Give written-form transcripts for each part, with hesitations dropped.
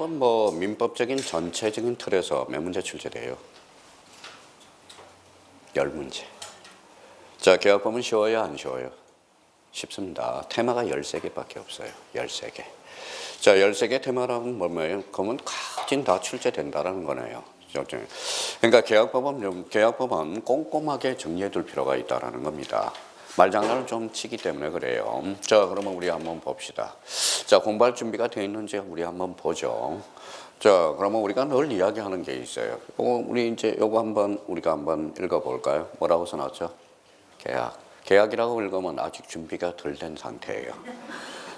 계약법은 뭐 민법적인 전체적인 틀에서 몇 문제 출제돼요? 10문제. 자, 계약법은 쉬워요, 안 쉬워요? 쉽습니다. 테마가 13개밖에 없어요. 13개. 자, 13개 테마라면 뭐예요? 그러면 각진 다 출제된다라는 거네요. 그러니까 계약법은 꼼꼼하게 정리해 둘 필요가 있다라는 겁니다. 말장난을 좀 치기 때문에 그래요. 자, 그러면 우리 한번 봅시다. 자, 공부할 준비가 되어 있는지 우리 한번 보죠. 자, 그러면 우리가 늘 이야기하는 게 있어요. 우리 이제 요거 우리가 한번 읽어볼까요? 뭐라고 써놨죠? 계약이라고 읽으면 아직 준비가 덜 된 상태예요.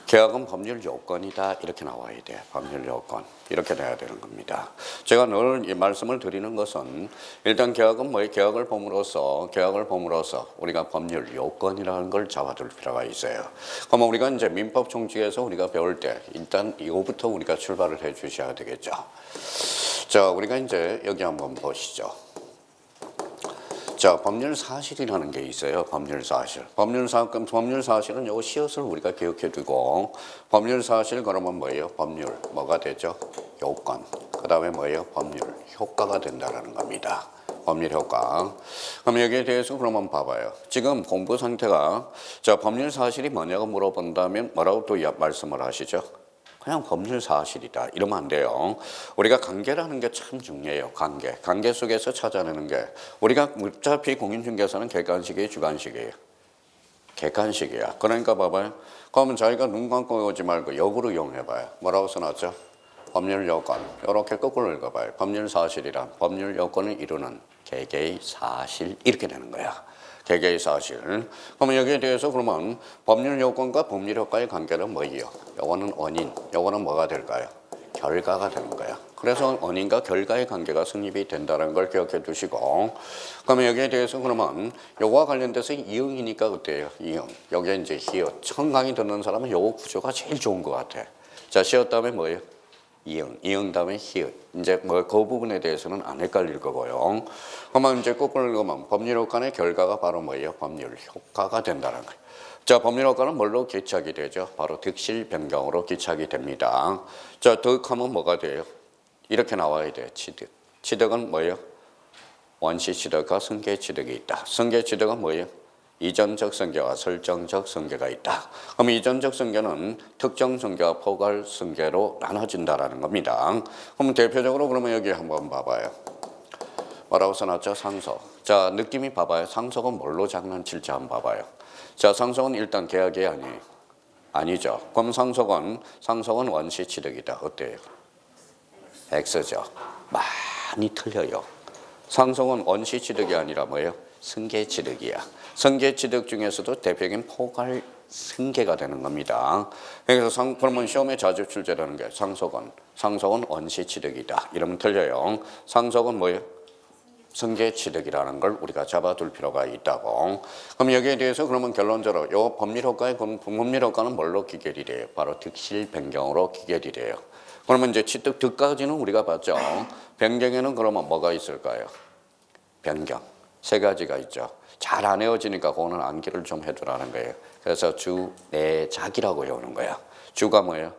계약은 법률 요건이다 이렇게 나와야 돼. 법률 요건 이렇게 돼야 되는 겁니다. 제가 늘 이 말씀을 드리는 것은 일단 계약은 뭐예요? 계약을 봄으로써 우리가 법률 요건이라는 걸 잡아둘 필요가 있어요. 그러면 우리가 이제 민법 총칙에서 우리가 배울 때 일단 이거부터 우리가 출발을 해 주셔야 되겠죠. 자, 우리가 이제 여기 한번 보시죠. 자, 법률 사실이라는 게 있어요. 법률 사실. 법률 사실은 요 시옷을 우리가 기억해 두고, 법률 사실 그러면 뭐예요? 법률 뭐가 되죠? 요건. 그다음에 뭐예요? 법률 효과가 된다라는 겁니다. 법률 효과. 그럼 여기에 대해서 그러면 봐봐요. 지금 공부 상태가 자, 법률 사실이 뭐냐고 물어본다면 뭐라고 또 말씀을 하시죠? 그냥 법률 사실이다. 이러면 안 돼요. 우리가 관계라는 게 참 중요해요. 관계 속에서 찾아내는 게. 우리가 어차피 공인중개사는 객관식이에요, 주관식이에요? 객관식이야. 그러니까 봐봐요. 그러면 자기가 눈 감고 오지 말고 역으로 이용해봐요. 뭐라고 써놨죠? 법률 요건. 이렇게 거꾸로 읽어봐요. 법률 사실이란 법률 요건을 이루는 개개의 사실 이렇게 되는 거야. 개개의 사실. 그러면 여기에 대해서 그러면 법률 요건과 법률 효과의 관계는 뭐예요? 요거는 원인, 요거는 뭐가 될까요? 결과가 되는 거야. 그래서 원인과 결과의 관계가 성립이 된다는 걸 기억해 두시고, 그러면 여기에 대해서 그러면 요거와 관련돼서 이응이니까 어때요? 이응. 여기에 이제 히읗. 처음 강의 듣는 사람은 요거 구조가 제일 좋은 것 같아. 자, 시옷 다음에 뭐예요? 이응 다음에 히읗. 이제 뭐 그 부분에 대해서는 안 헷갈릴 거고요. 그러면 이제 거꾸로 읽으면 법률 효과의 결과가 바로 뭐예요? 법률 효과가 된다는 거예요. 자, 법률 효과는 뭘로 기착이 되죠? 바로 득실 변경으로 기착이 됩니다. 자, 득하면 뭐가 돼요? 이렇게 나와야 돼요. 취득. 취득은 뭐예요? 원시 취득과 승계 취득이 있다. 승계 취득은 뭐예요? 이전적 승계와 설정적 승계가 있다. 그럼 이전적 승계는 특정 승계와 포괄 승계로 나눠진다라는 겁니다. 그럼 대표적으로 그러면 여기 한번 봐봐요. 뭐라고 써놨죠? 상속. 자, 느낌이 봐봐요. 상속은 뭘로 장난칠지 한번 봐봐요. 자, 상속은 일단 계약이 아니에요. 아니죠. 그럼 상속은 원시 취득이다. 어때요? X죠. 많이 틀려요. 상속은 원시 취득이 아니라 뭐예요? 승계 취득이야. 승계 취득 중에서도 대표적인 포괄 승계가 되는 겁니다. 그래서 그러면 시험에 자주 출제되는 게 상속은 원시 취득이다. 이러면 틀려요. 상속은 뭐예요? 승계 취득이라는 걸 우리가 잡아둘 필요가 있다고. 그럼 여기에 대해서 그러면 결론적으로 요 법률 효과는 뭘로 기결이 돼요? 바로 득실 변경으로 기결이 돼요. 그러면 이제 취득 득까지는 우리가 봤죠. 변경에는 그러면 뭐가 있을까요? 변경. 세 가지가 있죠. 잘 안 외워지니까 그거는 암기를 좀 해두라는 거예요. 그래서 주, 내, 작이라고 외우는 거야. 주가 뭐예요?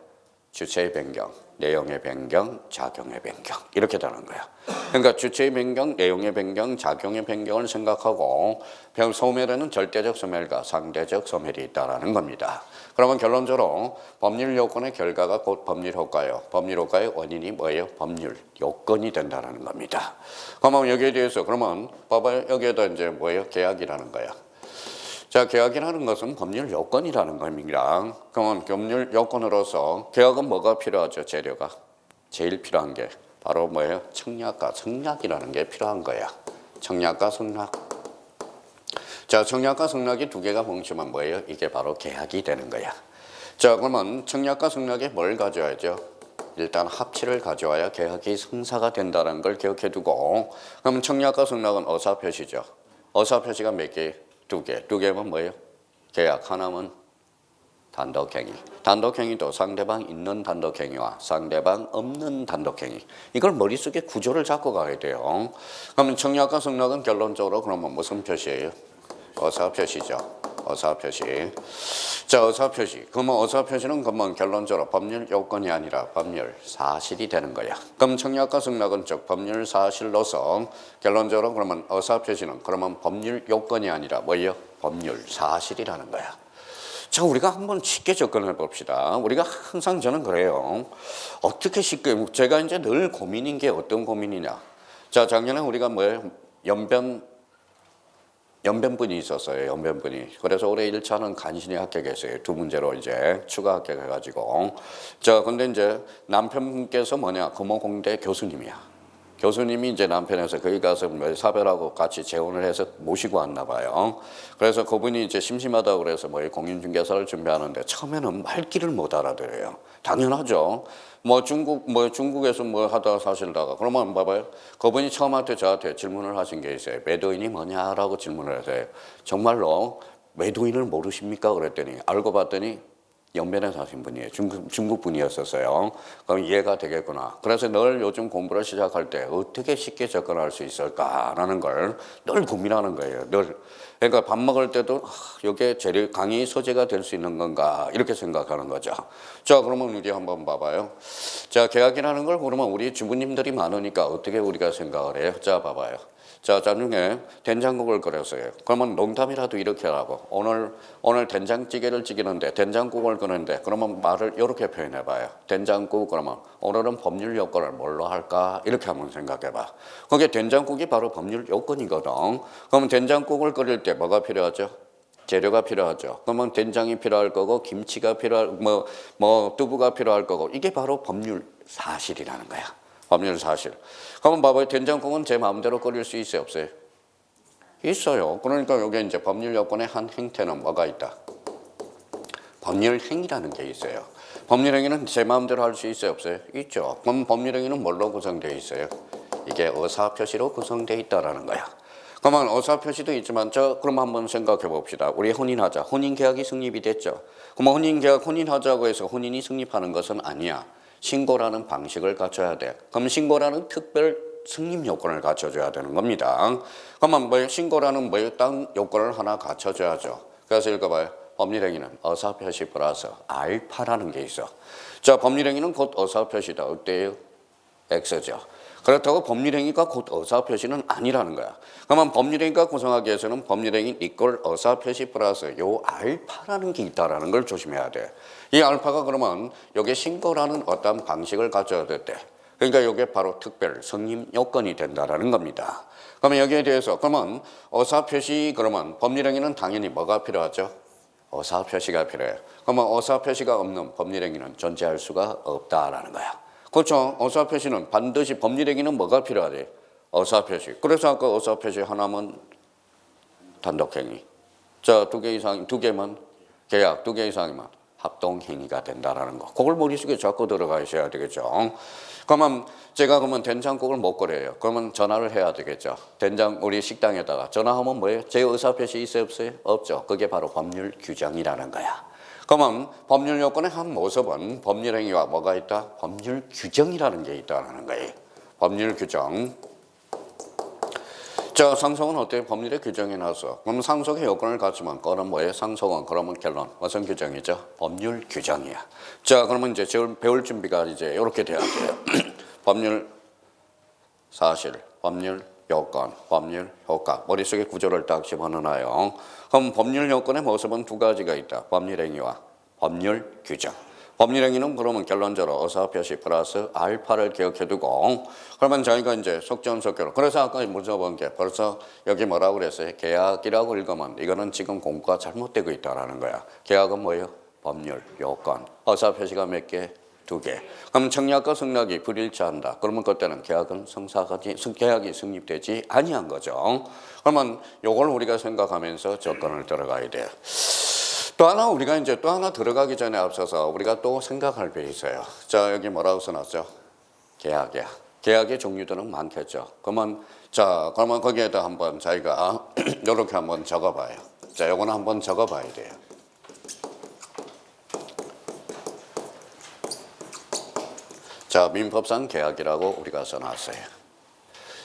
주체의 변경, 내용의 변경, 작용의 변경 이렇게 되는 거야. 그러니까 주체의 변경, 내용의 변경, 작용의 변경을 생각하고 소멸에는 절대적 소멸과 상대적 소멸이 있다는 겁니다. 그러면 결론적으로 법률 요건의 결과가 곧 법률 효과예요. 법률 효과의 원인이 뭐예요? 법률 요건이 된다는 겁니다. 그러면 여기에 대해서 그러면 봐봐요. 여기에다 이제 뭐예요? 계약이라는 거야. 자, 계약이라는 것은 법률 요건이라는 겁니다. 그러면 법률 요건으로서 계약은 뭐가 필요하죠? 재료가 제일 필요한 게 바로 뭐예요? 청약과 성약이라는 게 필요한 거야. 청약과 성약. 자, 청약과 성약이 두 개가 뭉치면 뭐예요? 이게 바로 계약이 되는 거야. 자, 그러면 청약과 성약에 뭘 가져야죠? 일단 합치를 가져와야 계약이 성사가 된다는 걸 기억해 두고, 그러면 청약과 성약은 어사표시죠. 어사표시가 몇 개? 두 개. 두 개면 뭐예요? 계약. 하나면 단독행위. 단독행위도 상대방 있는 단독행위와 상대방 없는 단독행위. 이걸 머릿속에 구조를 잡고 가야 돼요. 그러면 청약과 성약은 결론적으로 그러면 무슨 표시예요? 어사표시죠. 의사표시. 자, 의사표시. 그러면 의사표시는 그러면 결론적으로 법률 요건이 아니라 법률 사실이 되는 거야. 그럼 청약과 승낙은 즉 법률 사실로서 결론적으로 그러면 의사표시는 그러면 법률 요건이 아니라 뭐예요? 법률 사실이라는 거야. 자, 우리가 한번 쉽게 접근해 봅시다. 우리가 항상 저는 그래요. 어떻게 쉽게, 제가 이제 늘 고민인 게 어떤 고민이냐. 자, 작년에 우리가 뭐예요? 연변분이 있었어요. 연변분이. 그래서 올해 1차는 간신히 합격했어요. 두 문제로 이제 추가 합격해가지고. 자, 근데 이제 남편분께서 뭐냐? 금호공대 교수님이야. 교수님이 이제 남편에서 거기 가서 뭐 사별하고 같이 재혼을 해서 모시고 왔나 봐요. 그래서 그분이 이제 심심하다고 그래서 뭐 공인중개사를 준비하는데 처음에는 말귀를 못 알아들어요. 당연하죠. 중국에서 뭐 하다가 사실다가 그러면 봐봐요. 그분이 처음한테 저한테 질문을 하신 게 있어요. 매도인이 뭐냐라고 질문을 해서요. 정말로 매도인을 모르십니까? 그랬더니 알고 봤더니 연변에 사신 분이에요. 중국 분이었었어요. 그럼 이해가 되겠구나. 그래서 늘 요즘 공부를 시작할 때 어떻게 쉽게 접근할 수 있을까라는 걸 늘 고민하는 거예요. 늘. 그러니까 밥 먹을 때도 이게 재료 강의 소재가 될 수 있는 건가 이렇게 생각하는 거죠. 자, 그러면 우리 한번 봐봐요. 자, 계약이라는 걸 그러면 우리 주부님들이 많으니까 어떻게 우리가 생각을 해요? 자, 봐봐요. 자, 나중에 된장국을 끓였어요. 그러면 농담이라도 이렇게 하고 오늘 된장찌개를 찌기는데 된장국을 끓는데 그러면 말을 이렇게 표현해봐요. 된장국 그러면 오늘은 법률 요건을 뭘로 할까? 이렇게 한번 생각해봐. 그게 된장국이 바로 법률 요건이거든. 그러면 된장국을 끓일 때 뭐가 필요하죠? 재료가 필요하죠. 그러면 된장이 필요할 거고 김치가 필요할 두부가 필요할 거고 이게 바로 법률 사실이라는 거야. 법률 사실. 그러면 봐봐요. 된장국은 제 마음대로 끓일 수 있어요, 없어요? 있어요. 그러니까 여기 이제 법률 요건의 한 행태는 뭐가 있다? 법률 행위라는 게 있어요. 법률 행위는 제 마음대로 할 수 있어요, 없어요? 있죠. 그럼 법률 행위는 뭘로 구성되어 있어요? 이게 의사표시로 구성되어 있다라는 거야. 그러면 의사표시도 있지만 그럼 한번 생각해 봅시다. 우리 혼인하자. 혼인계약이 성립이 됐죠. 그럼 혼인계약 혼인하자고 해서 혼인이 성립하는 것은 아니야. 신고라는 방식을 갖춰야 돼. 그럼 신고라는 특별 승립 요건을 갖춰줘야 되는 겁니다. 그러면 신고라는 땅 요건을 하나 갖춰줘야죠. 그래서 읽어봐요. 법률행위는 의사표시 플러스 알파라는 게 있어. 자, 법률행위는 곧 의사표시다. 어때요? X죠. 그렇다고 법률행위가 곧 의사표시는 아니라는 거야. 그러면 법률행위가 구성하기 위해서는 법률행위 이꼴 의사표시 플러스 요 알파라는 게 있다라는 걸 조심해야 돼. 이 알파가 그러면 여기 신고라는 어떤 방식을 가져야 돼. 그러니까 이게 바로 특별 성립 요건이 된다라는 겁니다. 그러면 여기에 대해서 그러면 의사표시 그러면 법률행위는 당연히 뭐가 필요하죠? 의사표시가 필요해요. 그러면 의사표시가 없는 법률행위는 존재할 수가 없다라는 거야. 그렇죠. 의사표시는 반드시 법률행위는 뭐가 필요하대? 의사표시. 그래서 아까 의사표시 하나면 단독행위. 자, 두 개면 계약, 두 개 이상이면 합동행위가 된다라는 거. 그걸 머릿속에 자꾸 들어가 있어야 되겠죠. 그러면 제가 된장국을 못 끓여요. 그러면 전화를 해야 되겠죠. 우리 식당에다가 전화하면 뭐예요? 제 의사표시 있어요, 없어요? 없죠. 그게 바로 법률 규정이라는 거야. 그러면 법률 요건의 한 모습은 법률 행위와 뭐가 있다? 법률 규정이라는 게 있다는 거예요. 법률 규정. 자, 상속은 어때요? 법률의 규정이 나서. 그럼 상속의 요건을 갖추면 그건 뭐예요? 상속은 그러면 결론. 무슨 규정이죠? 법률 규정이야. 자, 그러면 이제 배울 준비가 이제 이렇게 돼야 돼요. 법률 사실, 법률 요건, 법률 효과. 머릿속에 구조를 딱 집어넣어요. 그럼 법률 요건의 모습은 두 가지가 있다. 법률 행위와 법률 규정. 법률 행위는 그러면 결론적으로 의사표시 플러스 알파를 기억해두고 그러면 저희가 이제 속전속결로 그래서 아까 물어본 게 벌써 여기 뭐라고 그랬어요? 계약이라고 읽으면 이거는 지금 공부가 잘못되고 있다라는 거야. 계약은 뭐예요? 법률 요건. 의사표시가 몇 개? 두 개. 그럼 청약과 승낙이 불일치한다. 그러면 그때는 계약이 성립되지 아니한 거죠. 그러면 요걸 우리가 생각하면서 접근을 들어가야 돼요. 또 하나 우리가 이제 또 하나 들어가기 전에 앞서서 우리가 또 생각할 게 있어요. 자, 여기 뭐라고 써놨죠? 계약이야. 계약의 종류들은 많겠죠. 그러면 거기에다 한번 저희가 이렇게 한번 적어봐요. 자, 요거는 한번 적어봐야 돼요. 자, 민법상 계약이라고 우리가 써놨어요.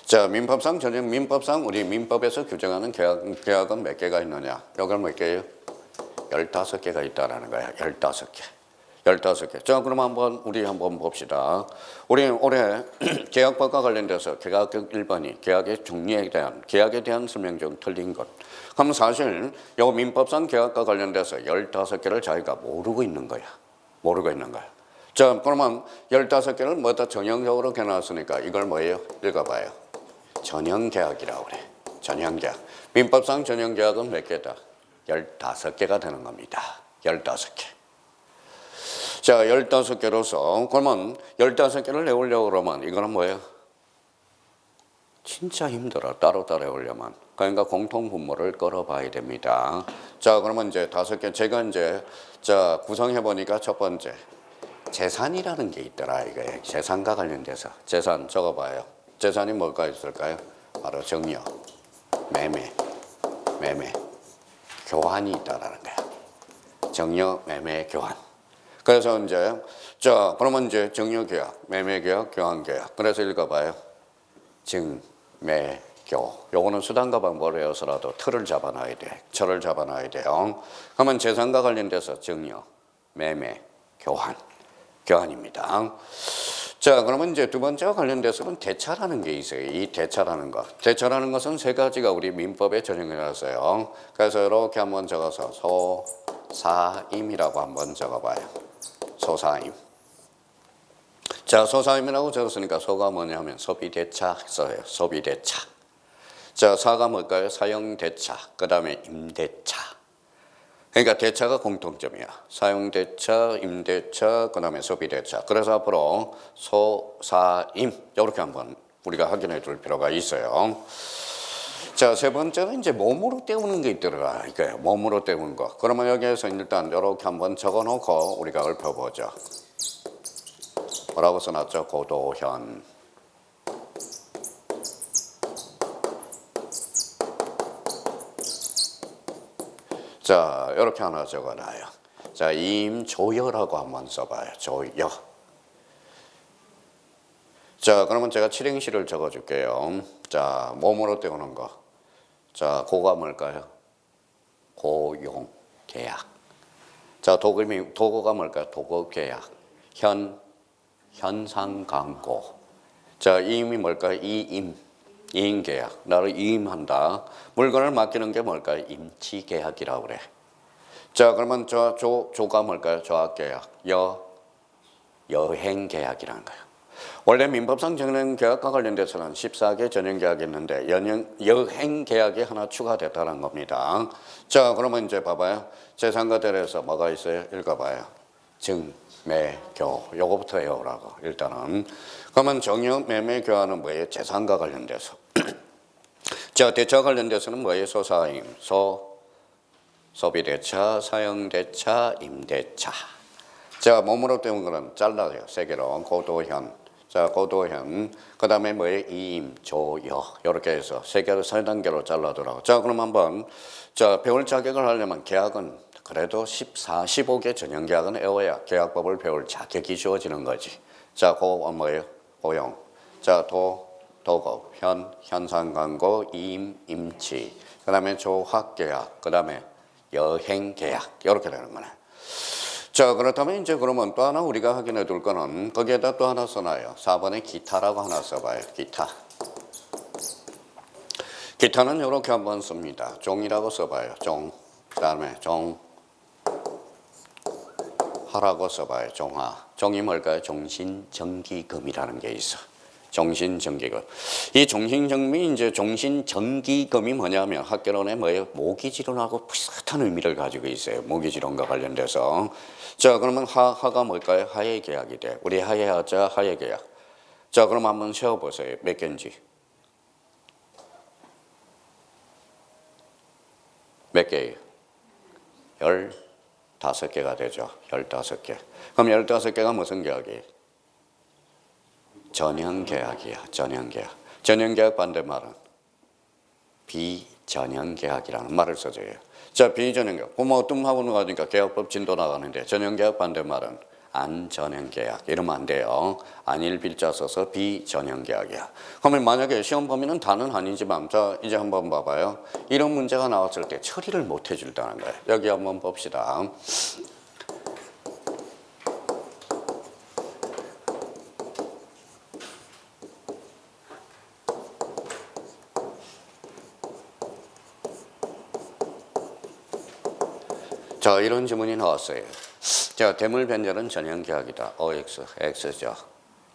자, 민법상 우리 민법에서 규정하는 계약은 몇 개가 있느냐? 요걸 몇 개예요? 15개가 있다라는 거야. 15개. 15개. 자, 그럼 우리 한번 봅시다. 우리 올해 계약법과 관련돼서 계약격 1번이 계약의 종류에 대한, 계약에 대한 설명 중 틀린 것. 그럼 사실 요 민법상 계약과 관련돼서 15개를 자기가 모르고 있는 거야. 모르고 있는 거야. 자, 그러면 15개를 뭐다 전형적으로 해놨으니까 이걸 뭐예요? 읽어봐요. 전형계약이라고 그래. 전형계약. 민법상 전형계약은 몇 개다? 15개가 되는 겁니다. 15개. 자, 15개로서, 그러면 15개를 외우려고 그러면 이거는 뭐예요? 진짜 힘들어. 따로따로 외우려면. 그러니까 공통분모를 끌어봐야 됩니다. 자, 그러면 이제 5개. 제가 이제, 자, 구성해보니까 첫 번째. 재산이라는 게 있더라, 이거예요. 재산과 관련돼서. 재산 적어봐요. 재산이 뭐가 있을까요? 바로 정려, 매매, 교환이 있다라는 거야. 정려, 매매, 교환. 그래서 이제, 자, 그러면 이제 정려계약, 매매계약, 교환계약. 그래서 읽어봐요. 증, 매, 교. 요거는 수단과 방법을 외워서라도 틀을 잡아놔야 돼. 철을 잡아놔야 돼요. 그러면 재산과 관련돼서 정려, 매매, 교환입니다. 자, 그러면 이제 두 번째와 관련돼서는 대차라는 게 있어요. 이 대차라는 것. 대차라는 것은 세 가지가 우리 민법에 적용해놨어요. 그래서 이렇게 한번 적어서 소사임이라고 한번 적어봐요. 소사임. 자, 소사임이라고 적었으니까 소가 뭐냐면 소비대차 써요. 소비대차. 자, 사가 뭘까요? 사용대차. 그 다음에 임대차. 그러니까 대차가 공통점이야. 사용대차, 임대차, 그 다음에 소비대차. 그래서 앞으로 소사임 이렇게 한번 우리가 확인해 둘 필요가 있어요. 자, 세 번째는 이제 몸으로 때우는 게 있더라. 이거예요. 몸으로 때우는 거. 그러면 여기에서 일단 이렇게 한번 적어놓고 우리가 읊어보죠. 뭐라고 써놨죠? 고도현. 자, 이렇게 하나 적어놔요. 자, 임조여라고 한번 써봐요. 조여. 자, 그러면 제가 칠행시를 적어줄게요. 자, 몸으로 때우는 거. 자, 고가 뭘까요? 고용, 계약. 자, 도고가 뭘까요? 도고, 계약. 현상광고. 자, 이임이 뭘까요? 이임 계약. 나를 이임한다. 물건을 맡기는 게 뭘까요? 임치 계약이라고 그래. 자, 그러면 조가 뭘까요? 조합 계약. 여행 계약이라는 거예요. 원래 민법상 전형 계약과 관련돼서는 14개 전형 계약이 있는데 여행 계약이 하나 추가됐다는 겁니다. 자, 그러면 이제 봐봐요. 재산과 대리해서 뭐가 있어요? 읽어봐요. 증, 매, 교. 요거부터 외우라고 일단은. 그러면 정여, 매매, 교환은 뭐예요? 재산과 관련돼서. 자, 대차 관련돼서는 뭐예요? 소사임, 소비대차, 사용대차, 임대차. 자, 몸으로 때운 거는 잘라요. 세 개로. 고도현. 자, 고도현. 그 다음에 뭐예요? 이임, 조여. 이렇게 해서 세 개로, 세 단계로 잘라더라고. 자, 그럼 한번, 자, 배울 자격을 하려면 계약은 그래도 15개 전형 계약은 외워야 계약법을 배울 자격이 주어지는 거지. 자, 뭐예요? 고용. 자, 도급, 현상광고, 임치. 그 다음에 조합계약. 그 다음에 여행계약. 이렇게 되는 거네. 자, 그렇다면 이제 그러면 또 하나 우리가 확인해 둘 거는 거기에다 또 하나 써놔요. 4번에 기타라고 하나 써봐요. 기타. 기타는 이렇게 한번 씁니다. 종이라고 써봐요. 종. 그 다음에 종하라고 써봐요. 종하. 종이 뭘까요? 종신정기금이라는 게 있어. 종신정기금. 이 종신정기, 이제 종신정기금이 뭐냐면 학개론에 뭐예요? 모기지론하고 비슷한 의미를 가지고 있어요. 모기지론과 관련돼서. 자, 그러면 하가 뭘까요? 하해 계약이 돼. 우리 하해하자, 하해 계약. 자, 그럼 한번 세어보세요. 몇 개인지. 몇 개예요? 15개가 되죠. 15개. 그럼 15개가 무슨 계약이에요? 전형계약이야. 전형계약. 전형계약 반대말은 비전형계약이라는 말을 써줘요. 자, 비전형계약. 그럼 어떤 하고는 가니까 계약법 진도 나가는데 전형계약 반대말은 안전형계약 이러면 안 돼요. 안일 빌자 써서 비전형계약이야. 그러면 만약에 시험 범위는 다는 아니지만 자 이제 한번 봐봐요. 이런 문제가 나왔을 때 처리를 못 해준다는 거예요. 여기 한번 봅시다. 자 이런 질문이 나왔어요. 자 대물 변제는 전형계약이다. OX, X죠.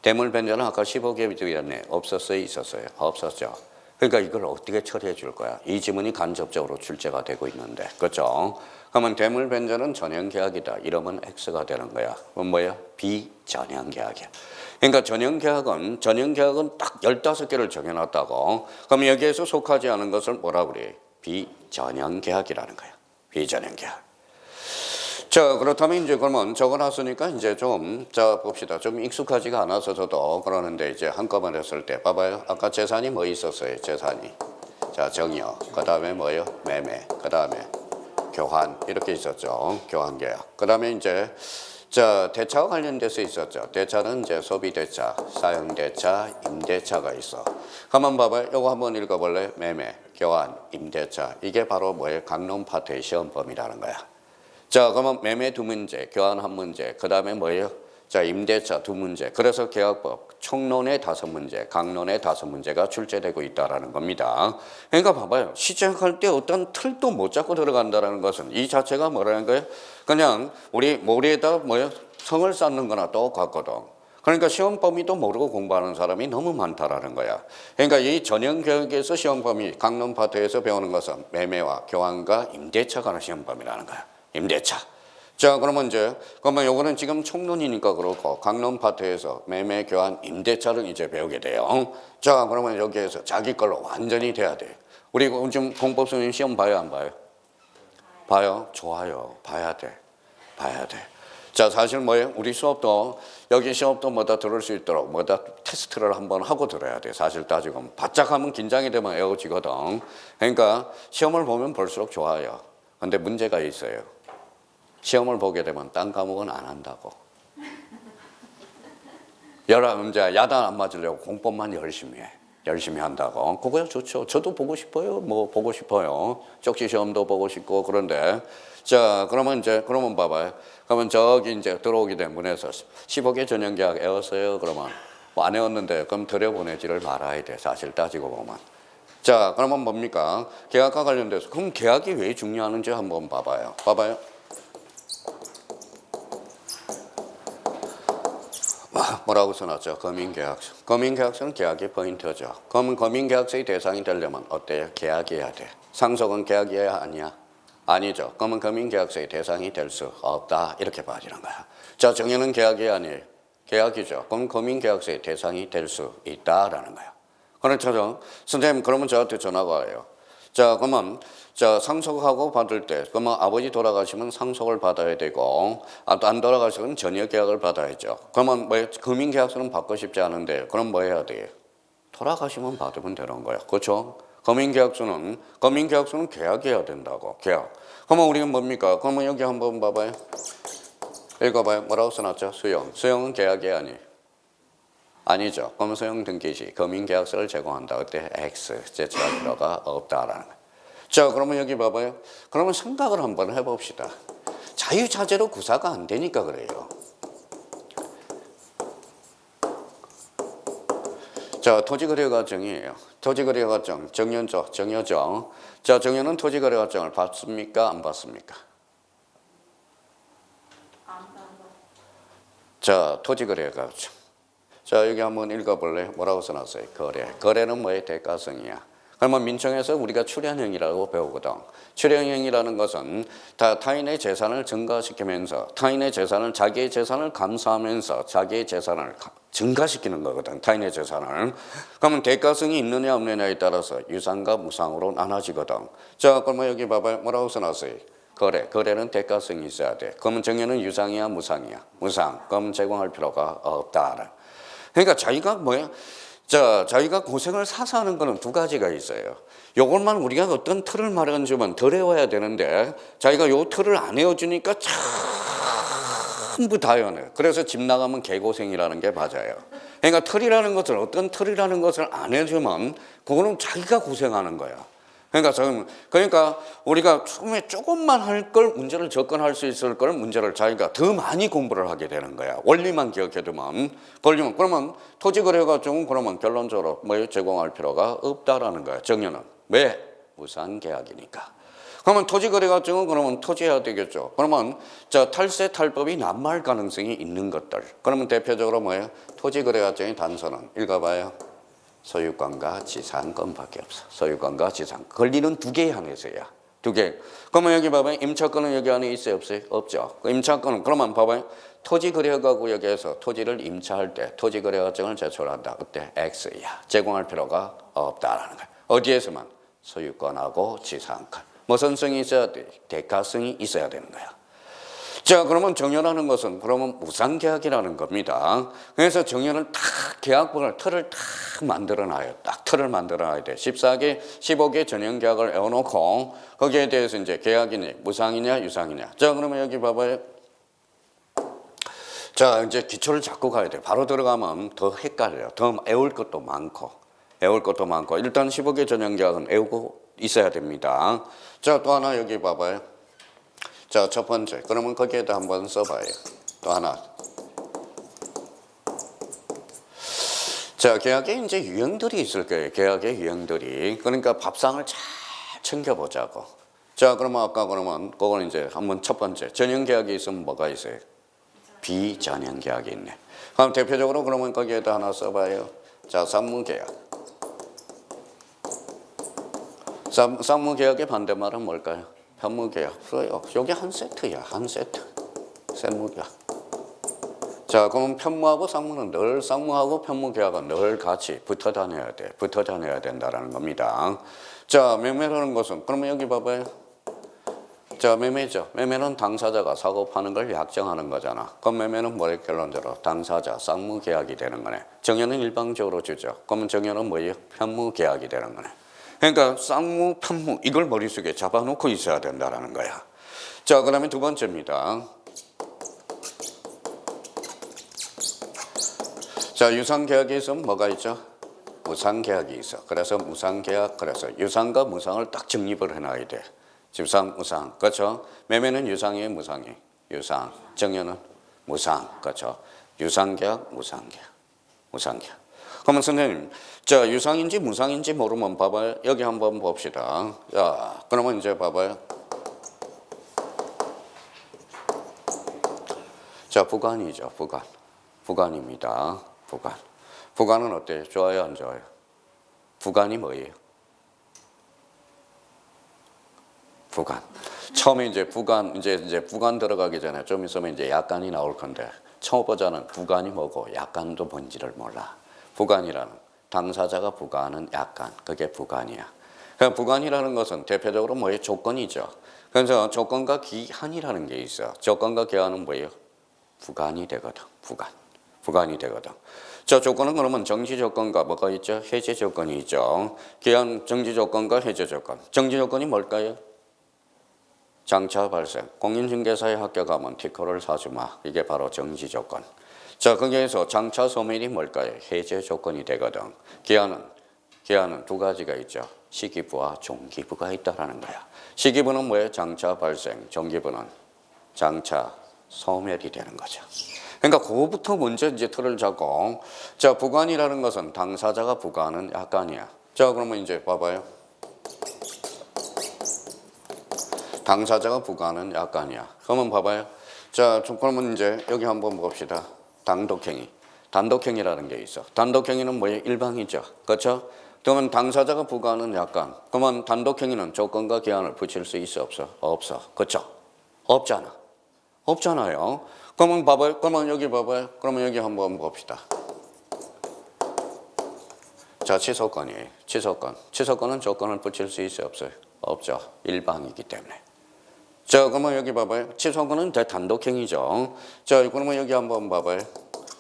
대물 변제는 아까 15개월 뒤였네. 없었어요? 있었어요? 없었죠. 그러니까 이걸 어떻게 처리해 줄 거야? 이 지문이 간접적으로 출제가 되고 있는데. 그렇죠? 그러면 대물 변제는 전형계약이다. 이러면 X가 되는 거야. 그럼 뭐야? 비전형계약이야. 그러니까 전형계약은 딱 15개를 정해놨다고. 그럼 여기에서 속하지 않은 것을 뭐라 그래? 비전형계약이라는 거야. 비전형계약. 자, 그렇다면 이제 그러면 적어놨으니까 이제 자, 봅시다. 좀 익숙하지가 않아서 저도 그러는데 이제 한꺼번에 했을 때 봐봐요. 아까 재산이 뭐 있었어요? 재산이. 자, 정여. 그 다음에 뭐예요? 매매. 그 다음에 교환. 이렇게 있었죠. 교환계약. 그 다음에 이제 자, 대차와 관련돼서 있었죠. 대차는 이제 소비대차, 사용대차, 임대차가 있어. 한번 봐봐요. 이거 한번 읽어볼래요? 매매, 교환, 임대차. 이게 바로 뭐예요? 강론파트의 시험범위라는 거야. 자, 그러면 매매 2문제, 교환 1문제, 그 다음에 뭐예요? 자, 임대차 2문제. 그래서 계약법 총론의 5문제, 강론의 5문제가 출제되고 있다라는 겁니다. 그러니까 봐봐요. 시작할 때 어떤 틀도 못 잡고 들어간다는 것은 이 자체가 뭐라는 거예요? 그냥 우리 머리에다 뭐예요? 성을 쌓는 거나 똑같거든. 그러니까 시험 범위도 모르고 공부하는 사람이 너무 많다라는 거야. 그러니까 이 전형교육에서 시험 범위, 강론 파트에서 배우는 것은 매매와 교환과 임대차가 시험 범위라는 거야. 임대차. 자, 그러면 그러면 요거는 지금 총론이니까 그렇고, 강론 파트에서 매매, 교환, 임대차를 이제 배우게 돼요. 자, 그러면 여기에서 자기 걸로 완전히 돼야 돼. 우리 지금 공법 선생님 시험 봐요, 안 봐요? 봐요? 좋아요. 봐야 돼. 봐야 돼. 자, 사실 뭐예요? 우리 수업도, 여기 시험도 뭐다 들을 수 있도록 뭐다 테스트를 한번 하고 들어야 돼. 사실 따지고. 바짝 하면 긴장이 되면 에어지거든. 그러니까 시험을 보면 볼수록 좋아요. 근데 문제가 있어요. 시험을 보게 되면 딴 과목은 안 한다고. 여러분, 야단 안 맞으려고 공법만 열심히 해. 열심히 한다고. 그거야 좋죠. 저도 보고 싶어요. 뭐 보고 싶어요. 쪽지 시험도 보고 싶고 그런데 자, 그러면 봐봐요. 그러면 저기 이제 들어오게 된 문에서 15개 전형계약 외웠어요. 그러면 뭐 안 외웠는데 그럼 들여보내지를 말아야 돼. 사실 따지고 보면. 자, 그러면 뭡니까? 계약과 관련돼서 그럼 계약이 왜 중요한지 한번 봐봐요. 봐봐요. 뭐라고 써놨죠? 검인계약서. 검인계약서는 계약의 포인트죠. 그러면 검인계약서의 대상이 되려면 어때요? 계약이어야 돼. 상속은 계약이어야 아니야? 아니죠. 그러면 검인계약서의 대상이 될 수 없다. 이렇게 봐지는 거야. 자, 정의는 계약이 아니에요. 계약이죠. 그럼 검인계약서의 대상이 될 수 있다라는 거야. 그렇죠. 선생님, 그러면 저한테 전화가 와요. 자, 그러면 상속하고 받을 때, 그러면 아버지 돌아가시면 상속을 받아야 되고, 안 돌아가시면 전혀 계약을 받아야죠. 그러면 금융계약서는 받고 싶지 않은데, 그럼 뭐 해야 돼요? 돌아가시면 받으면 되는 거야. 그렇죠? 금융계약서는 계약해야 된다고. 계약. 그러면 우리는 뭡니까? 그러면 여기 한번 봐봐요. 읽어봐요. 뭐라고 써놨죠? 수용은 계약이 아니에요. 아니죠. 그러면 소형 등기시 검인계약서를 제공한다. 그때 X, Z가 필요가 없다라는 거예요. 자, 그러면 여기 봐봐요. 그러면 생각을 한번 해봅시다. 자유자재로 구사가 안 되니까 그래요. 자, 토지거래과정이에요. 토지거래과정, 정여죠. 자, 정여는 토지거래과정을 받습니까? 안 받습니까? 자, 토지거래과정. 자, 여기 한번 읽어볼래요? 뭐라고 써놨어요? 거래는 뭐의 대가성이야. 그러면 민청에서 우리가 출연형이라고 배우거든. 출연형이라는 것은 타인의 재산을 증가시키면서 타인의 재산을 자기의 재산을 감수하면서 자기의 재산을 증가시키는 거거든. 타인의 재산을. 그러면 대가성이 있느냐 없느냐에 따라서 유상과 무상으로 나눠지거든. 자, 그러면 여기 봐봐요. 뭐라고 써놨어요? 거래는 대가성이 있어야 돼. 그러면 정의는 유상이야 무상이야? 무상. 그럼 제공할 필요가 없다. 그러니까 자기가 고생을 사서 하는 거는 두 가지가 있어요. 요것만 우리가 어떤 틀을 마련해주면 덜 외워야 되는데 자기가 요 틀을 안 외워주니까 전부 다 연해. 그래서 집 나가면 개고생이라는 게 맞아요. 그러니까 털이라는 것을 어떤 털이라는 것을 안 해주면 그거는 자기가 고생하는 거야. 그러니까 우리가 처음에 조금만 할 걸 문제를 접근할 수 있을 걸 문제를 자기가 더 많이 공부를 하게 되는 거야. 원리만 기억해두면 걸리면 그러면 토지 거래 가지고 그러면 결론적으로 뭐 제공할 필요가 없다라는 거야. 정년은 왜? 무상 계약이니까. 그러면 토지 거래 가지고 그러면 토지해야 되겠죠. 그러면 탈세 탈법이 난무할 가능성이 있는 것들. 그러면 대표적으로 뭐예요? 토지 거래 가지고 단서는 읽어봐요. 소유권과 지상권밖에 없어. 소유권과 지상. 권리는 두 개 한해서야. 두 개. 그러면 여기 봐봐요. 임차권은 여기 안에 있어요? 없어요? 없죠. 그 임차권은 그러면 봐봐요. 토지거래가구역에서 토지를 임차할 때 토지거래가증을 제출한다. 그때 X야. 제공할 필요가 없다라는 거야. 어디에서만? 소유권하고 지상권. 무슨 성이 있어야 돼? 대가성이 있어야 되는 거야. 자, 그러면 정연하는 것은 그러면 무상계약이라는 겁니다. 그래서 정연을 딱 계약본을 틀을 딱 만들어놔요. 딱 틀을 만들어놔야 돼. 14개, 15개 전형계약을 외워놓고 거기에 대해서 이제 계약이냐, 무상이냐, 유상이냐. 자, 그러면 여기 봐봐요. 자, 이제 기초를 잡고 가야 돼. 바로 들어가면 더 헷갈려요. 더 외울 것도 많고. 일단 15개 전형계약은 외우고 있어야 됩니다. 자, 또 하나 여기 봐봐요. 자, 첫 번째. 그러면 거기에다 한번 써봐요. 또 하나. 자, 계약에 이제 유형들이 있을 거예요. 계약의 유형들이. 그러니까 밥상을 잘 챙겨보자고. 자, 그러면 아까 그러면 그건 이제 한번 첫 번째. 전형 계약이 있으면 뭐가 있어요? 비전형 계약이 있네. 그럼 대표적으로 그러면 거기에다 하나 써봐요. 자, 산무계약. 산무계약의 반대말은 뭘까요? 현무계약. 여기 한 세트야. 한 세트. 세무계약. 자, 그럼 편무하고 상무는 늘 상무하고 편무계약은 늘 같이 붙어 다녀야 돼. 붙어 다녀야 된다라는 겁니다. 자, 매매라는 것은 그러면 여기 봐봐요. 자, 매매죠. 매매는 당사자가 사고 파는 걸 약정하는 거잖아. 그럼 매매는 뭐래 결론적으로 당사자 상무계약이 되는 거네. 정연은 일방적으로 주죠. 그러면 정연은 뭐예요? 편무계약이 되는 거네. 그러니까 쌍무, 편무 이걸 머릿속에 잡아놓고 있어야 된다는 거야. 자, 그다음에 두 번째입니다. 자, 유상계약에 있으면 뭐가 있죠? 무상계약이 있어. 그래서 무상계약, 그래서 유상과 무상을 딱 정립을 해놔야 돼. 집상, 무상, 그렇죠? 매매는 유상이에요, 무상이에요? 유상. 정연은 무상, 그렇죠? 유상계약, 무상계약, 무상계약. 그러면 선생님, 자, 유상인지 무상인지 모르면 봐봐요. 여기 한번 봅시다. 자, 그러면 이제 봐봐요. 자, 부관이죠, 부관. 부관입니다. 부관. 부관은 어때요? 좋아요, 안 좋아요? 부관이 뭐예요? 부관. 처음에 이제 부관, 이제 부관 들어가기 전에 좀 있으면 이제 약관이 나올 건데, 초보자는 부관이 뭐고 약관도 뭔지를 몰라. 부관이라는 당사자가 부과하는 약관, 그게 부관이야. 그러니까 부관이라는 것은 대표적으로 뭐예요? 조건이죠. 그래서 조건과 기한이라는 게 있어. 조건과 기한은 뭐예요? 부관이 되거든. 부관이 되거든. 자, 조건은 그러면 정지 조건과 뭐가 있죠? 해제 조건이 있죠. 기한 정지 조건과 해제 조건. 정지 조건이 뭘까요? 장차 발생. 공인중개사에 합격하면 티커를 사주마. 이게 바로 정지 조건. 자, 거기에서 장차 소멸이 뭘까요? 해제 조건이 되거든. 기한은 두 가지가 있죠. 시기부와 종기부가 있다라는 거야. 시기부는 뭐예요? 장차 발생. 종기부는 장차 소멸이 되는 거죠. 그러니까 그거부터 먼저 이제 틀을 잡고, 자, 부관이라는 것은 당사자가 부과하는 약관이야. 자, 그러면 이제 봐봐요. 당사자가 부과하는 약관이야. 그러면 봐봐요. 자, 그러면 이제 여기 한번 봅시다. 단독행위. 단독행위라는 게 있어. 단독행위는 뭐예요? 일방이죠. 그렇죠? 그러면 당사자가 부과하는 약관. 그러면 단독행위는 조건과 기한을 붙일 수 있어? 없어? 없어. 그렇죠? 없잖아. 없잖아요. 그러면 봐봐요. 그러면 여기 봐봐요. 그러면 여기 한번 봅시다. 자, 취소권이에요. 취소권. 취소권은 조건을 붙일 수 있어? 없어요? 없죠. 일방이기 때문에. 자, 그러면 여기 봐봐요. 취소권은 단독행위죠. 자, 그러면 여기 한번 봐봐요.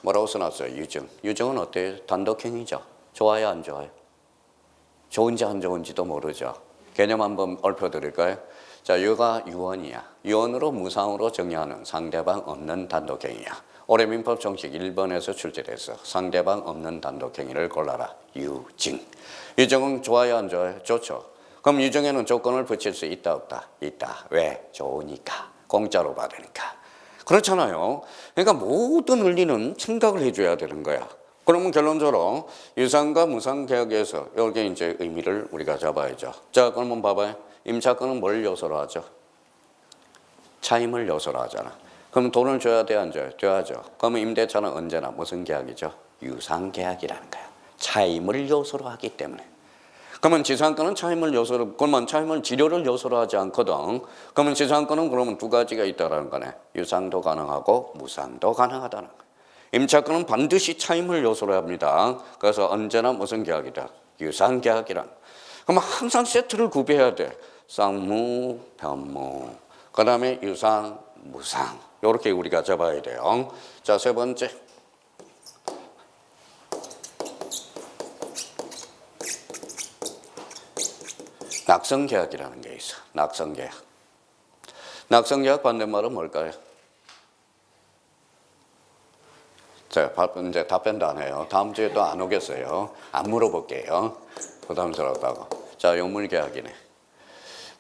뭐라고 써놨어요? 유증. 유증은 어때요? 단독행위죠. 좋아요, 안 좋아요? 좋은지 안 좋은지도 모르죠. 개념 한번 읊어드릴까요? 자, 이거가 유언이야. 유언으로 무상으로 정의하는 상대방 없는 단독행위야. 올해 민법 정식 1번에서 출제됐어. 상대방 없는 단독행위를 골라라. 유증. 유증은 좋아요, 안 좋아요? 좋죠. 그럼 유증에는 조건을 붙일 수 있다, 없다? 있다. 왜? 좋으니까. 공짜로 받으니까. 그렇잖아요. 그러니까 모든 원리는 생각을 해줘야 되는 거야. 그러면 결론적으로 유상과 무상계약에서 여기 이제 의미를 우리가 잡아야죠. 자, 그러면 봐봐요. 임차권은 뭘 요소로 하죠? 차임을 요소로 하잖아. 그럼 돈을 줘야 돼, 안 줘요? 줘야죠. 그러면 임대차는 언제나 무슨 계약이죠? 유상계약이라는 거야. 차임을 요소로 하기 때문에. 그러면 지상권은 차임을 요소로, 그러면 차임을 지료를 요소로 하지 않거든. 그러면 지상권은 그러면 두 가지가 있다라는 거네. 유상도 가능하고 무상도 가능하다는 거야. 임차권은 반드시 차임을 요소로 합니다. 그래서 언제나 무슨 계약이다? 유상계약이란. 그럼 항상 세트를 구비해야 돼. 쌍무, 편무, 그 다음에 유상, 무상. 이렇게 우리가 잡아야 돼요. 자, 세 번째. 낙성계약이라는 게 있어. 낙성계약. 낙성계약 반대말은 뭘까요? 자, 이제 답변도 안 해요. 다음 주에도 안 오겠어요. 안 물어볼게요. 부담스럽다고. 자, 요물계약이네.